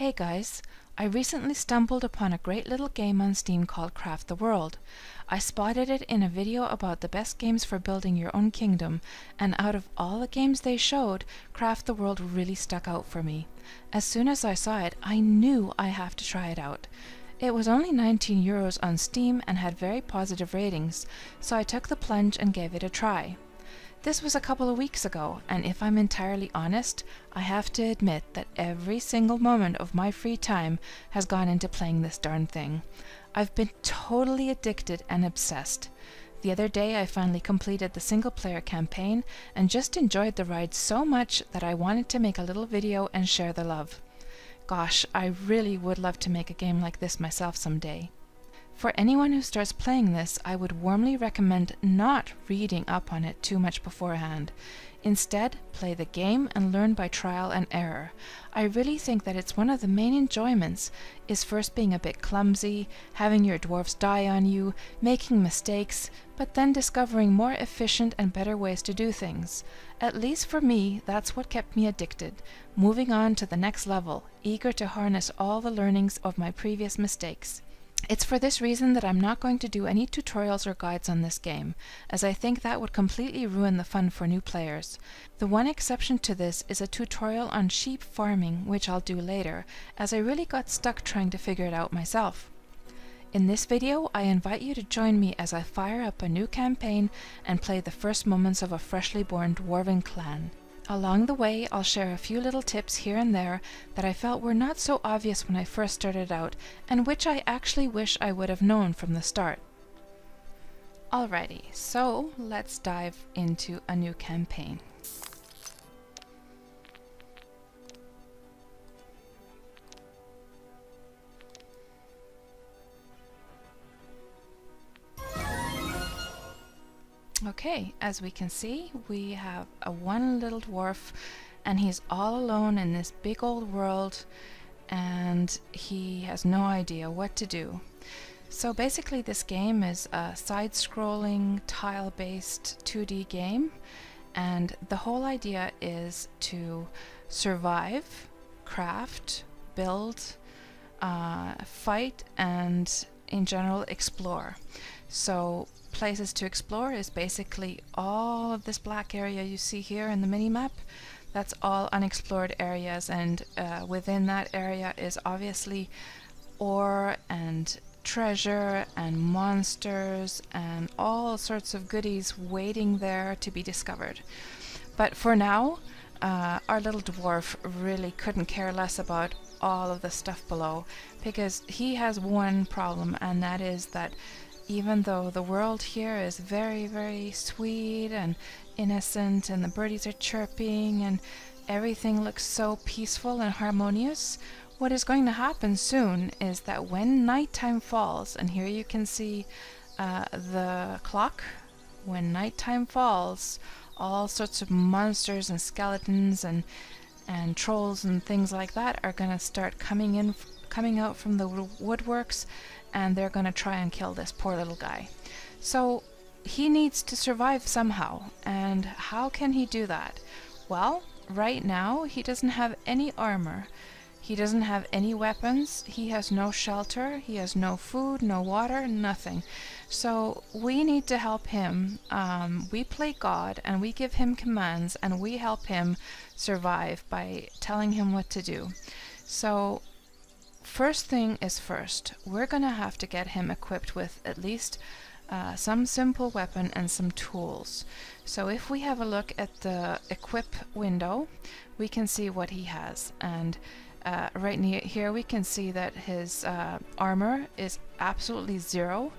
Hey guys, I recently stumbled upon a great little game on Steam called Craft the World. I spotted it in a video about the best games for building your own kingdom, and out of all the games they showed, Craft the World really stuck out for me. As soon as I saw it, I knew I have to try it out. It was only €19 on Steam and had very positive ratings, so I took the plunge and gave it a try. This was a couple of weeks ago, and if I'm entirely honest, I have to admit that every single moment of my free time has gone into playing this darn thing. I've been totally addicted and obsessed. The other day I finally completed the single-player campaign and just enjoyed the ride so much that I wanted to make a little video and share the love. Gosh, I really would love to make a game like this myself someday. For anyone who starts playing this, I would warmly recommend not reading up on it too much beforehand. Instead, play the game and learn by trial and error. I really think that it's one of the main enjoyments is first being a bit clumsy, having your dwarfs die on you, making mistakes, but then discovering more efficient and better ways to do things. At least for me, that's what kept me addicted, moving on to the next level, eager to harness all the learnings of my previous mistakes. It's for this reason that I'm not going to do any tutorials or guides on this game, as I think that would completely ruin the fun for new players. The one exception to this is a tutorial on sheep farming, which I'll do later, as I really got stuck trying to figure it out myself. In this video, I invite you to join me as I fire up a new campaign and play the first moments of a freshly born dwarven clan. Along the way, I'll share a few little tips here and there that I felt were not so obvious when I first started out, and which I actually wish I would have known from the start. Alrighty, so let's dive into a new campaign. Okay, as we can see, we have one little dwarf, and he's all alone in this big old world, and he has no idea what to do. So basically this game is a side-scrolling, tile-based 2D game, and the whole idea is to survive, craft, build, fight, and in general explore. So places to explore is basically all of this black area you see here in the mini-map. That's all unexplored areas, and within that area is obviously ore and treasure and monsters and all sorts of goodies waiting there to be discovered. But for now, our little dwarf really couldn't care less about all of the stuff below, because he has one problem, and that is that even though the world here is very, very sweet and innocent, and the birdies are chirping and everything looks so peaceful and harmonious, what is going to happen soon is that when nighttime falls, and here you can see the clock, when nighttime falls, all sorts of monsters and skeletons and trolls and things like that are going to start coming out from the woodworks, and they're going to try and kill this poor little guy. So he needs to survive somehow, and how can he do that? Well, right now he doesn't have any armor, he doesn't have any weapons, he has no shelter, he has no food, no water, nothing. So we need to help him. We play God, and we give him commands, and we help him survive by telling him what to do. So first thing is first, we're going to have to get him equipped with at least some simple weapon and some tools. So if we have a look at the equip window, we can see what he has, and right near here we can see that his armor is absolutely 0,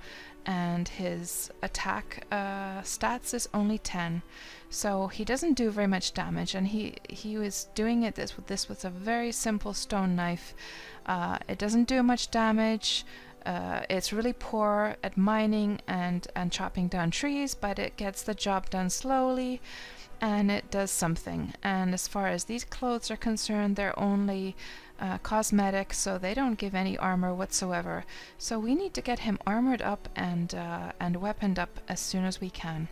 and his attack stats is only 10. So he doesn't do very much damage, and he was doing this with a very simple stone knife. It doesn't do much damage. It's really poor at mining and chopping down trees, but it gets the job done slowly, and it does something. And as far as these clothes are concerned, they're only cosmetic, so they don't give any armor whatsoever. So we need to get him armored up and weaponed up as soon as we can.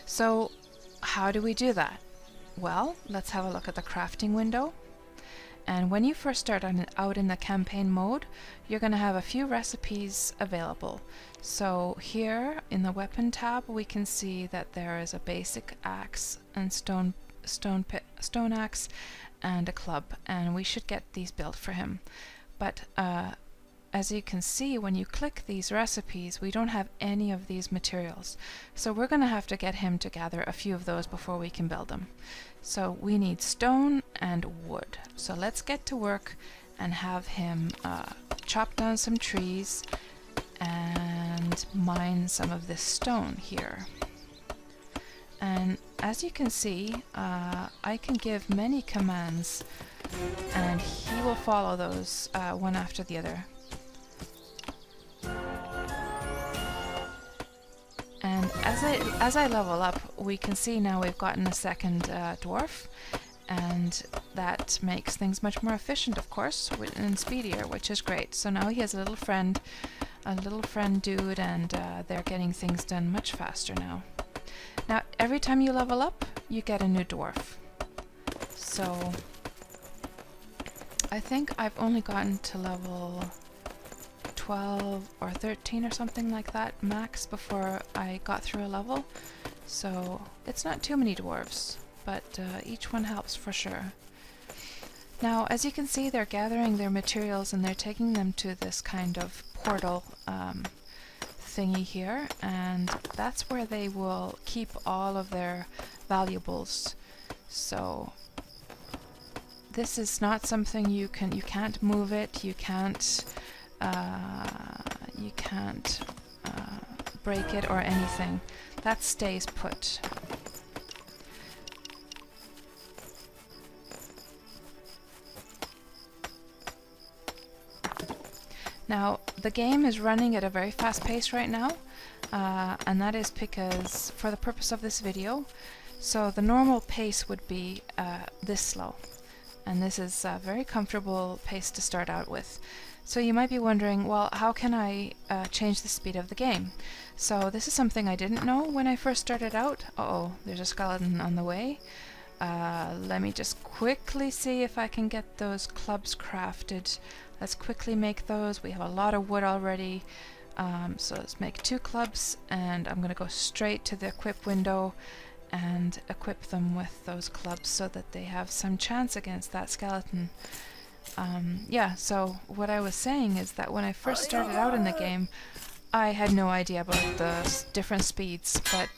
So how do we do that? Well, let's have a look at the crafting window. And when you first start out in the campaign mode, you're going to have a few recipes available. So here in the weapon tab, we can see that there is a basic axe and stone axe and a club, and we should get these built for him. But as you can see, when you click these recipes, we don't have any of these materials. So we're going to have to get him to gather a few of those before we can build them. So we need stone and wood. So let's get to work and have him chop down some trees and mine some of this stone here. And as you can see, I can give many commands and he will follow those one after the other. And as I level up, we can see now we've gotten a second dwarf, and that makes things much more efficient, of course, and speedier, which is great. So now he has a little friend dude, and they're getting things done much faster now. Now, every time you level up, you get a new dwarf. So I think I've only gotten to level 12 or 13 or something like that max before I got through a level. So it's not too many dwarves, but each one helps for sure. Now, as you can see, they're gathering their materials and they're taking them to this kind of portal thingy here, and that's where they will keep all of their valuables. So this is not something you can't move it, you can't break it or anything. That stays put. Now, the game is running at a very fast pace right now, and that is because, for the purpose of this video, so the normal pace would be this slow, and this is a very comfortable pace to start out with. So you might be wondering, well, how can I change the speed of the game? So this is something I didn't know when I first started out. Uh-oh, there's a skeleton on the way. Let me just quickly see if I can get those clubs crafted. Let's quickly make those. We have a lot of wood already. So let's make 2 clubs, and I'm going to go straight to the equip window and equip them with those clubs so that they have some chance against that skeleton. Yeah, so what I was saying is that when I first started out in the game, I had no idea about the different speeds, but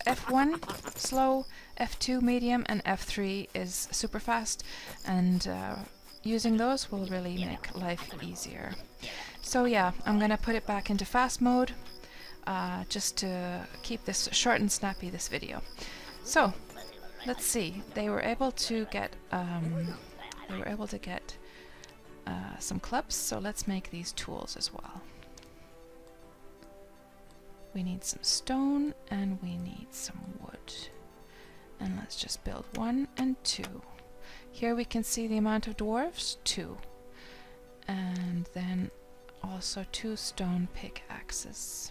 F1 slow, F2 medium, and F3 is super fast, and using those will really make life easier. So yeah, I'm gonna put it back into fast mode, just to keep this short and snappy, this video. So let's see, they were able to get some clubs, so let's make these tools as well. We need some stone and we need some wood. And let's just build 1 and 2. Here we can see the amount of dwarves, 2. And then also 2 stone pickaxes.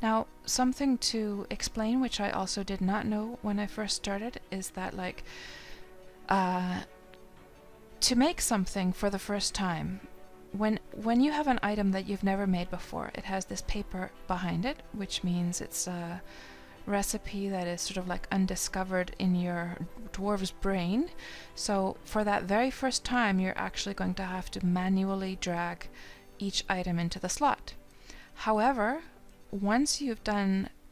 Now, something to explain, which I also did not know when I first started, is that to make something for the first time, when you have an item that you've never made before, it has this paper behind it, which means it's a recipe that is sort of like undiscovered in your dwarf's brain. So for that very first time, you're actually going to have to manually drag each item into the slot. However, once you've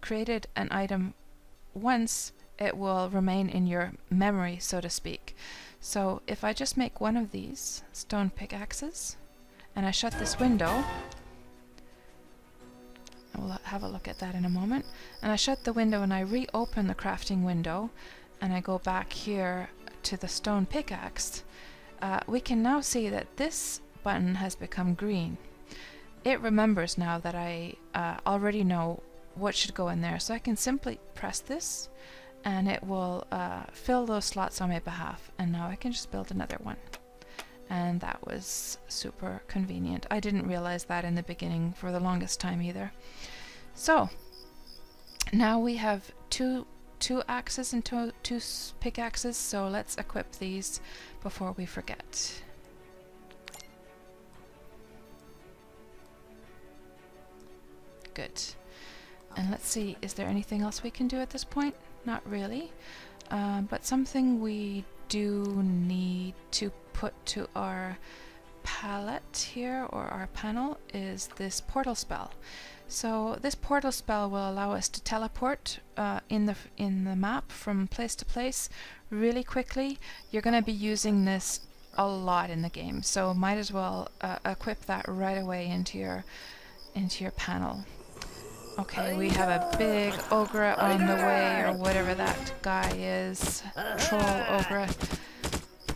created an item once, it will remain in your memory, so to speak. So if I just make 1 of these stone pickaxes, and I shut this window, we'll have a look at that in a moment, and I shut the window and I reopen the crafting window, and I go back here to the stone pickaxe, we can now see that this button has become green. It remembers now that I already know what should go in there, so I can simply press this and it will fill those slots on my behalf, and now I can just build another one. And that was super convenient. I didn't realize that in the beginning for the longest time either. So now we have 2 2 axes and 2 pickaxes, so let's equip these before we forget. Good. And let's see, is there anything else we can do at this point? Not really. But something we do need to put to our palette here, or our panel, is this portal spell. So this portal spell will allow us to teleport in the map from place to place really quickly. You're going to be using this a lot in the game, so might as well equip that right away into your panel. Okay, we have a big ogre on the way, or whatever that guy is, troll ogre,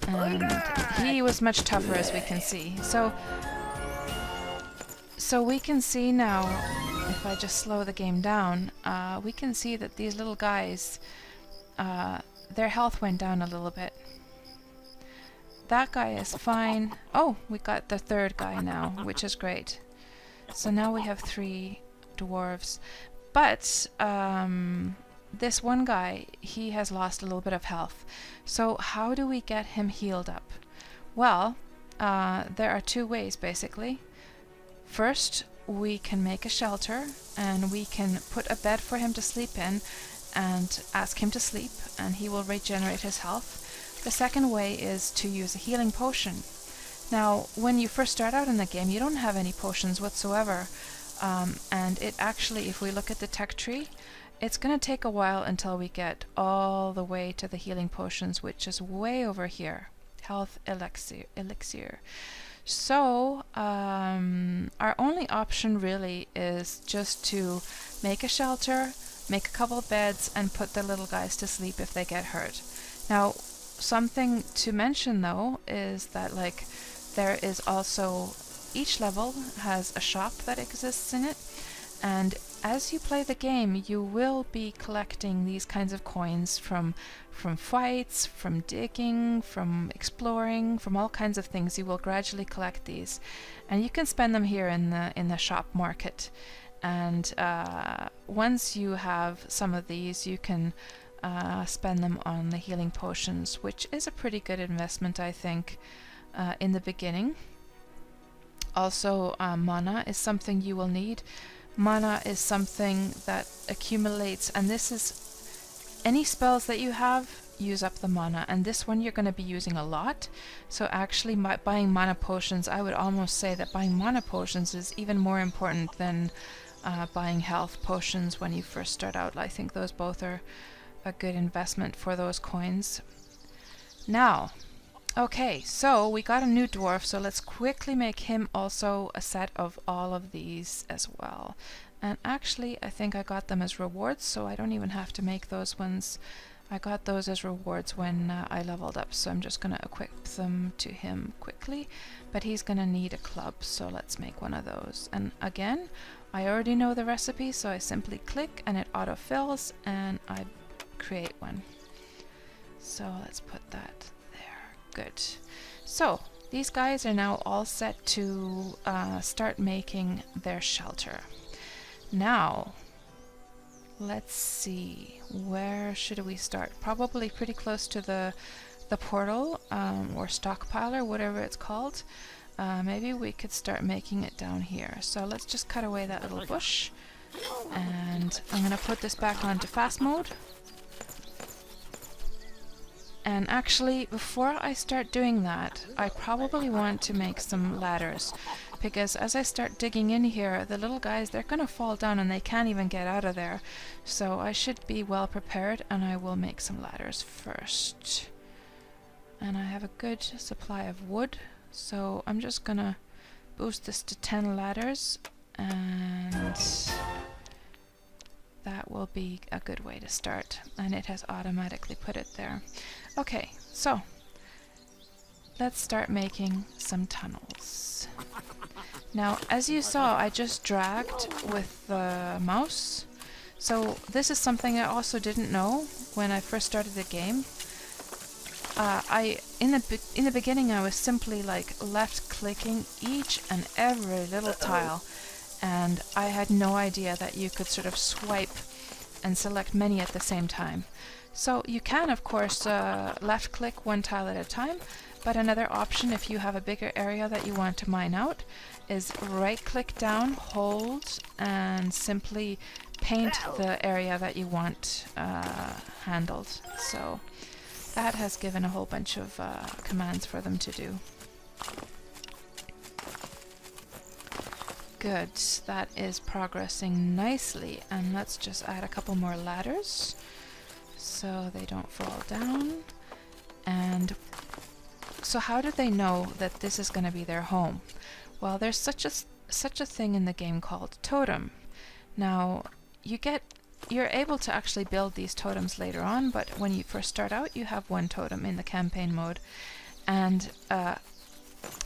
and he was much tougher, as we can see. So we can see now, if I just slow the game down, we can see that these little guys, their health went down a little bit. That guy is fine. Oh, we got the third guy now, which is great. So now we have 3 dwarves. But this one guy, he has lost a little bit of health. So how do we get him healed up? Well, there are 2 ways, basically. First, we can make a shelter, and we can put a bed for him to sleep in and ask him to sleep, and he will regenerate his health. The second way is to use a healing potion. Now, when you first start out in the game, you don't have any potions whatsoever, and it actually, if we look at the tech tree, it's going to take a while until we get all the way to the healing potions, which is way over here. Health elixir. So, our only option really is just to make a shelter, make a couple of beds, and put the little guys to sleep if they get hurt. Now, something to mention though is that, like, there is also, each level has a shop that exists in it, and as you play the game, you will be collecting these kinds of coins from fights, from digging, from exploring, from all kinds of things. You will gradually collect these, and you can spend them here in the shop market. And once you have some of these, you can spend them on the healing potions, which is a pretty good investment, I think, in the beginning. Also, mana is something you will need. Mana is something that accumulates, and this is any spells that you have use up the mana, and this one you're going to be using a lot. So actually, buying mana potions, I would almost say that buying mana potions is even more important than buying health potions when you first start out. I think those both are a good investment for those coins. Now, okay, so we got a new dwarf, so let's quickly make him also a set of all of these as well. And actually, I think I got them as rewards, so I don't even have to make those ones. I got those as rewards when I leveled up, so I'm just going to equip them to him quickly. But he's going to need a club, so let's make one of those. And again, I already know the recipe, so I simply click and it autofills, and I create one. So let's put that. Good. So these guys are now all set to start making their shelter. Now, let's see, where should we start? Probably pretty close to the portal, or stockpiler, whatever it's called. Maybe we could start making it down here. So let's just cut away that little bush, and I'm going to put this back onto fast mode. And actually, before I start doing that, I probably want to make some ladders, because as I start digging in here, the little guys, they're going to fall down and they can't even get out of there. So I should be well prepared, and I will make some ladders first. And I have a good supply of wood, so I'm just going to boost this to 10 ladders, and that will be a good way to start. And it has automatically put it there. Okay, so let's start making some tunnels. Now, as you saw, I just dragged with the mouse. So this is something I also didn't know when I first started the game. In the beginning, I was simply like left clicking each and every little tile, and I had no idea that you could sort of swipe and select many at the same time. So you can, of course, left click one tile at a time, but another option if you have a bigger area that you want to mine out is right click down, hold, and simply paint the area that you want handled. So that has given a whole bunch of commands for them to do. Good, that is progressing nicely, and let's just add a couple more ladders so they don't fall down. And so how do they know that this is going to be their home? Well, there's such a thing in the game called totem. Now, you're able to actually build these totems later on, but when you first start out, you have one totem in the campaign mode. And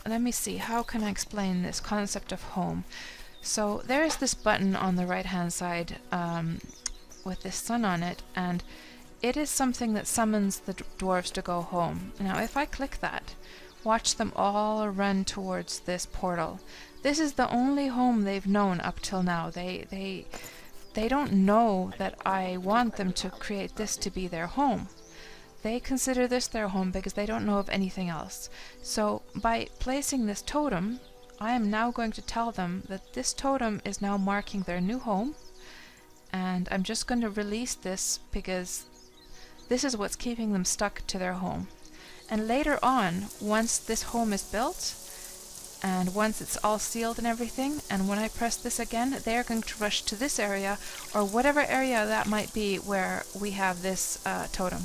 let me see, how can I explain this concept of home? So there is this button on the right hand side with this sun on it, and it is something that summons the dwarves to go home. Now if I click that, watch them all run towards this portal. This is the only home they've known up till now. They don't know that I want them to create this to be their home. They consider this their home because they don't know of anything else. So by placing this totem, I am now going to tell them that this totem is now marking their new home, and I'm just going to release this because this is what's keeping them stuck to their home. And later on, once this home is built, and once it's all sealed and everything, and when I press this again, they're going to rush to this area, or whatever area that might be where we have this totem.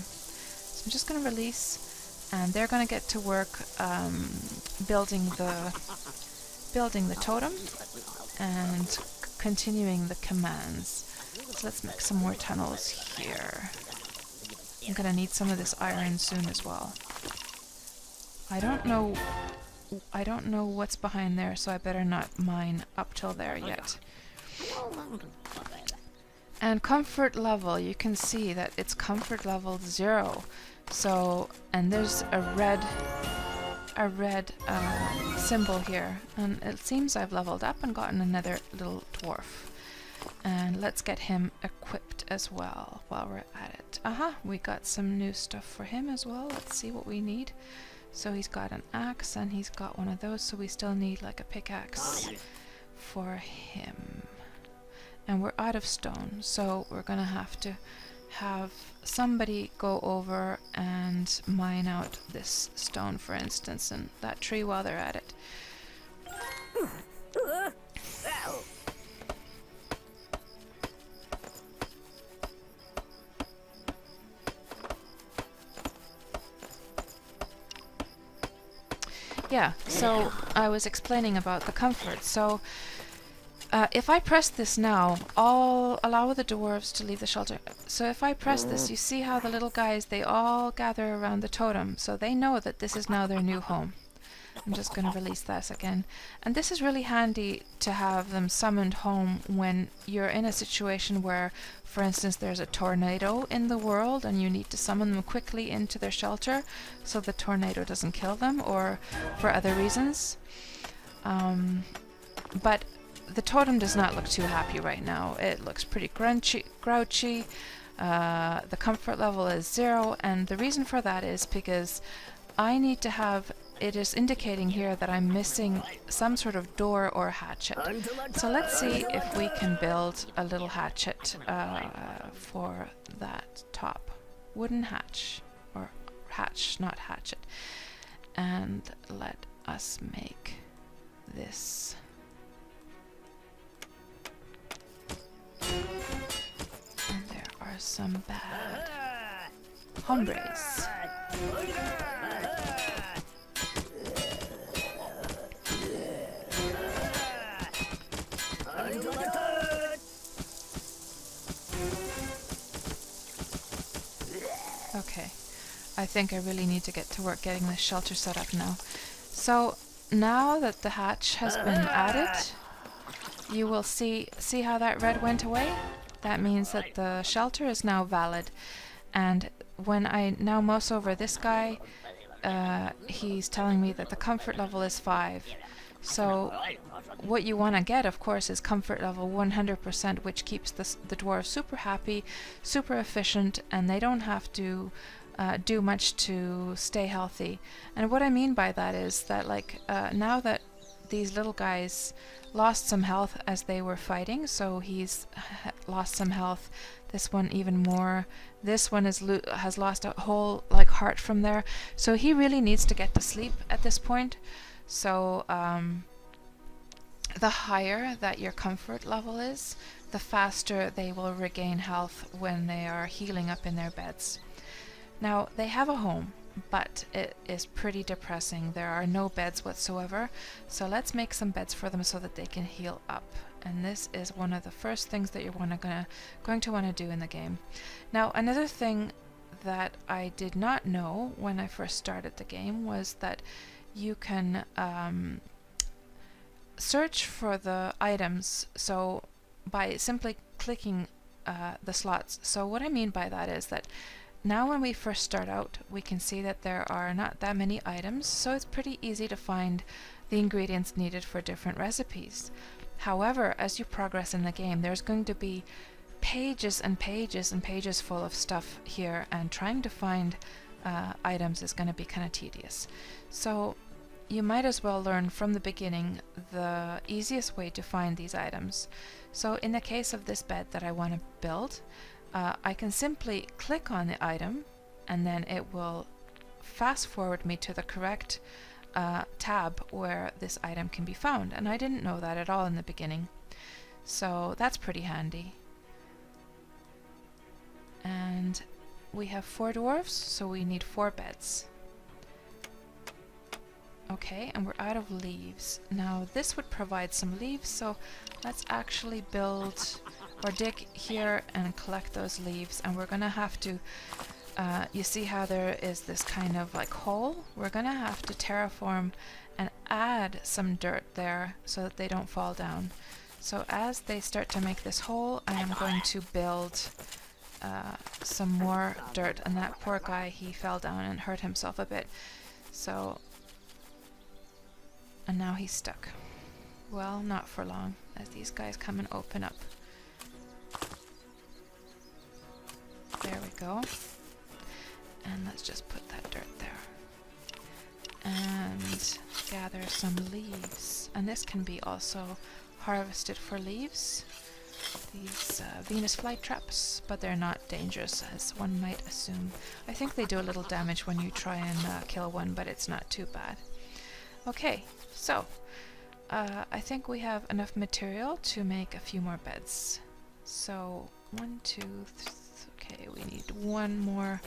I'm just going to release, and they're going to get to work building the totem and continuing the commands. So let's make some more tunnels here. I'm going to need some of this iron soon as well. I don't know what's behind there, so I better not mine up till there yet. And comfort level, you can see that it's comfort level 0. So, and there's a red symbol here, and it seems I've leveled up and gotten another little dwarf. And let's get him equipped as well while we're at it. Aha, we got some new stuff for him as well. Let's see what we need. So he's got an axe and he's got one of those, so we still need like a pickaxe for him. And we're out of stone, so we're gonna have to have somebody go over and mine out this stone, for instance, and that tree while they're at it. Yeah, so I was explaining about the comfort. So if I press this now, I'll allow the dwarves to leave the shelter. So if I press this, you see how the little guys, they all gather around the totem. So they know that this is now their new home. I'm just going to release this again. And this is really handy to have them summoned home when you're in a situation where, for instance, there's a tornado in the world and you need to summon them quickly into their shelter so the tornado doesn't kill them, or for other reasons. But the totem does not look too happy right now. It looks pretty grouchy. The comfort level is 0, and the reason for that is because I need to have, it is indicating here that I'm missing some sort of door or hatchet. So let's see if we can build a little hatchet for that top. Wooden hatch, or hatch, not hatchet. And let us make this. And there are some bad hombres. Okay, I think I really need to get to work getting this shelter set up now. So now that the hatch has been added, you will see how that red went away? That means that the shelter is now valid. And when I now mouse over this guy, he's telling me that the comfort level is 5. So what you want to get, of course, is comfort level 100%, which keeps the dwarves super happy, super efficient, and they don't have to do much to stay healthy. And what I mean by that is that, like, now that these little guys lost some health as they were fighting, so he's lost some health, this one even more, this one has lost a whole like heart from there, so he really needs to get to sleep at this point. So the higher that your comfort level is, the faster they will regain health when they are healing up in their beds. Now, they have a home, but it is pretty depressing. There are no beds whatsoever, so let's make some beds for them so that they can heal up. And this is one of the first things that you're going to want to do in the game. Now, another thing that I did not know when I first started the game was that you can search for the items, so by simply clicking the slots. So what I mean by that is that now when we first start out, we can see that there are not that many items, so it's pretty easy to find the ingredients needed for different recipes. However, as you progress in the game, there's going to be pages and pages and pages full of stuff here, and trying to find items is going to be kind of tedious. So you might as well learn from the beginning the easiest way to find these items. So in the case of this bed that I want to build, I can simply click on the item, and then it will fast forward me to the correct tab where this item can be found. And I didn't know that at all in the beginning. So that's pretty handy. And we have 4 dwarves, so we need 4 beds. Okay, and we're out of leaves. Now this would provide some leaves, so let's actually build or dig here and collect those leaves. And we're gonna have to, you see how there is this kind of like hole? We're gonna have to terraform and add some dirt there so that they don't fall down. So as they start to make this hole, I am going to build some more dirt. And that poor guy, he fell down and hurt himself a bit. So, and now he's stuck. Well, not for long, as these guys come and open up. There we go. And let's just put that dirt there. And gather some leaves. And this can be also harvested for leaves. These Venus flytraps, but they're not dangerous as one might assume. I think they do a little damage when you try and kill one, but it's not too bad. Okay, so I think we have enough material to make a few more beds. So 1, 2, okay, we need one more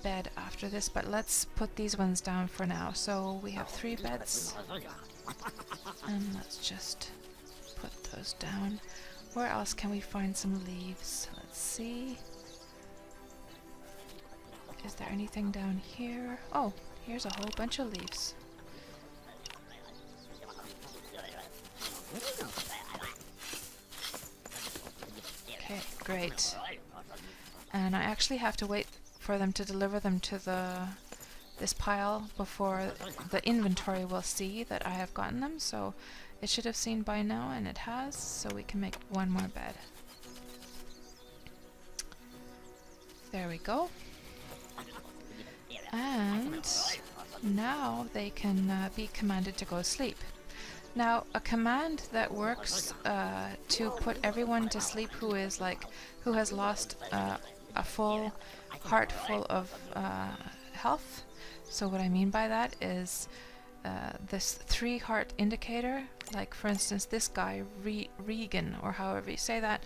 bed after this, but let's put these ones down for now. So we have 3 beds, and let's just put those down. Where else can we find some leaves? Let's see. Is there anything down here? Oh, here's a whole bunch of leaves. Okay, great. And I actually have to wait for them to deliver them to this pile before the inventory will see that I have gotten them, so it should have seen by now, and it has, so we can make one more bed. There we go. And now they can be commanded to go sleep. Now, a command that works to put everyone to sleep who has lost a full heart full of health. So what I mean by that is this 3 heart indicator, like for instance this guy, Regan, or however you say that,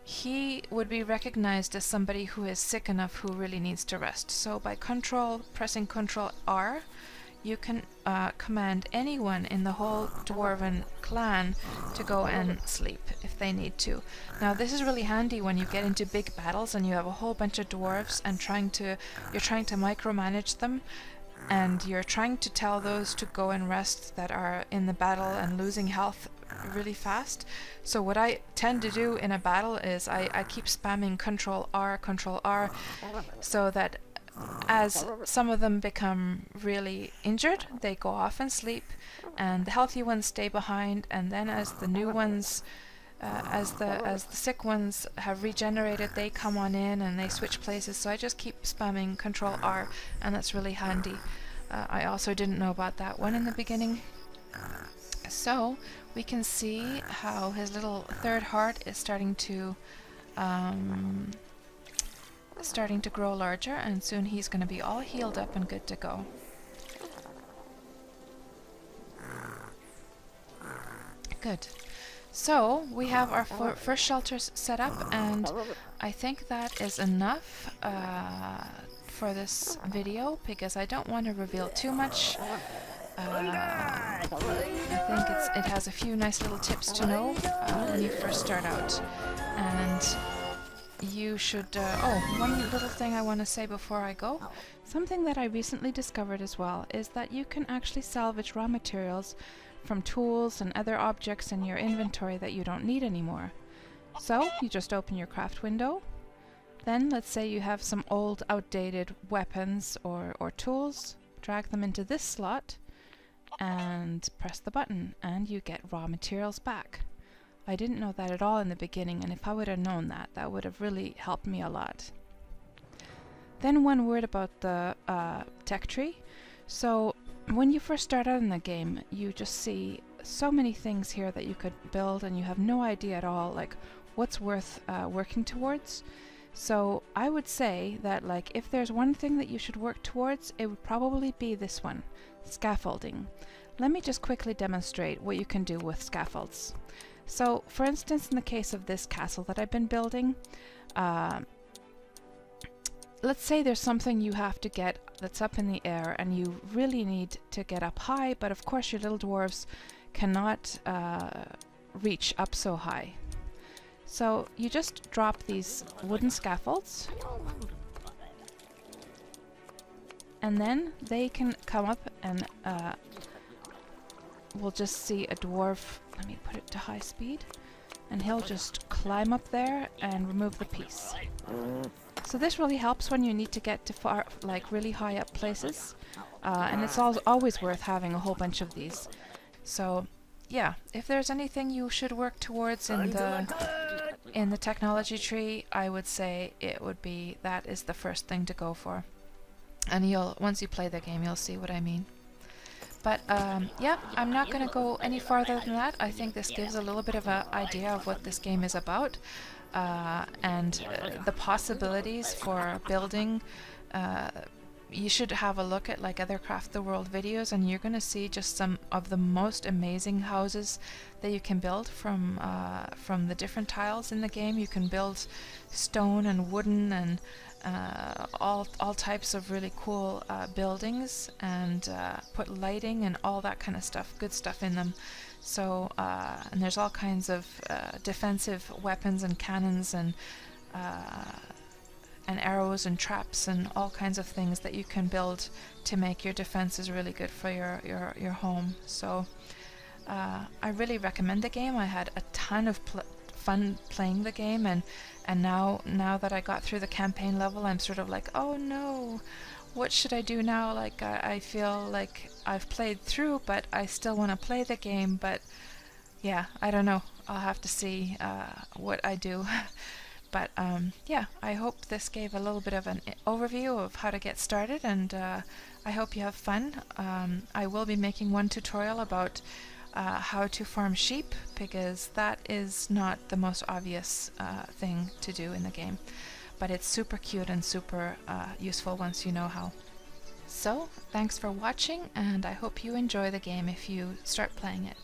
he would be recognized as somebody who is sick enough who really needs to rest. So by pressing Control R, you can command anyone in the whole Dwarven clan to go and sleep if they need to. Now this is really handy when you get into big battles and you have a whole bunch of dwarves and you're trying to micromanage them, and you're trying to tell those to go and rest that are in the battle and losing health really fast. So what I tend to do in a battle is I keep spamming Control R, so that as some of them become really injured, they go off and sleep, and the healthy ones stay behind, and then as the new ones as the sick ones have regenerated, they come on in and they switch places. So I just keep spamming Control R, and that's really handy. I also didn't know about that one in the beginning. So we can see how his little third heart is starting to grow larger, and soon he's going to be all healed up and good to go. Good. So we have our first shelters set up, and I think that is enough for this video, because I don't want to reveal too much. I think it has a few nice little tips to know when you first start out. And you should... one little thing I want to say before I go. Something that I recently discovered as well is that you can actually salvage raw materials from tools and other objects in your inventory that you don't need anymore. So you just open your craft window. Then let's say you have some old outdated weapons or tools. Drag them into this slot and press the button, and you get raw materials back. I didn't know that at all in the beginning, and if I would have known that, that would have really helped me a lot. Then one word about the tech tree. So when you first start out in the game, you just see so many things here that you could build, and you have no idea at all like what's worth working towards. So I would say that like if there's one thing that you should work towards, it would probably be this one, scaffolding. Let me just quickly demonstrate what you can do with scaffolds. So for instance, in the case of this castle that I've been building, let's say there's something you have to get that's up in the air, and you really need to get up high, but of course your little dwarves cannot reach up so high. So you just drop these wooden scaffolds, and then they can come up, and we'll just see a dwarf. Let me put it to high speed, and he'll just climb up there and remove the piece. So this really helps when you need to get to far, like really high up places, and it's always worth having a whole bunch of these. So yeah, if there's anything you should work towards in the technology tree, I would say it would be that is the first thing to go for. And once you play the game, you'll see what I mean. But yeah, I'm not going to go any farther than that. I think this gives a little bit of an idea of what this game is about, and the possibilities for building. You should have a look at like other Craft the World videos, and you're going to see just some of the most amazing houses that you can build from the different tiles in the game. You can build stone and wooden and all types of really cool buildings, and put lighting and all that kind of stuff, good stuff in them. So and there's all kinds of defensive weapons and cannons and arrows and traps and all kinds of things that you can build to make your defenses really good for your home. So I really recommend the game. I had a ton of fun playing the game, and now that I got through the campaign level, I'm sort of like, oh no, what should I do now? Like I feel like I've played through, but I still want to play the game. But yeah, I don't know. I'll have to see what I do. But yeah, I hope this gave a little bit of an overview of how to get started, and I hope you have fun. I will be making one tutorial about how to farm sheep, because that is not the most obvious thing to do in the game, but it's super cute and super useful once you know how. So, thanks for watching, and I hope you enjoy the game if you start playing it.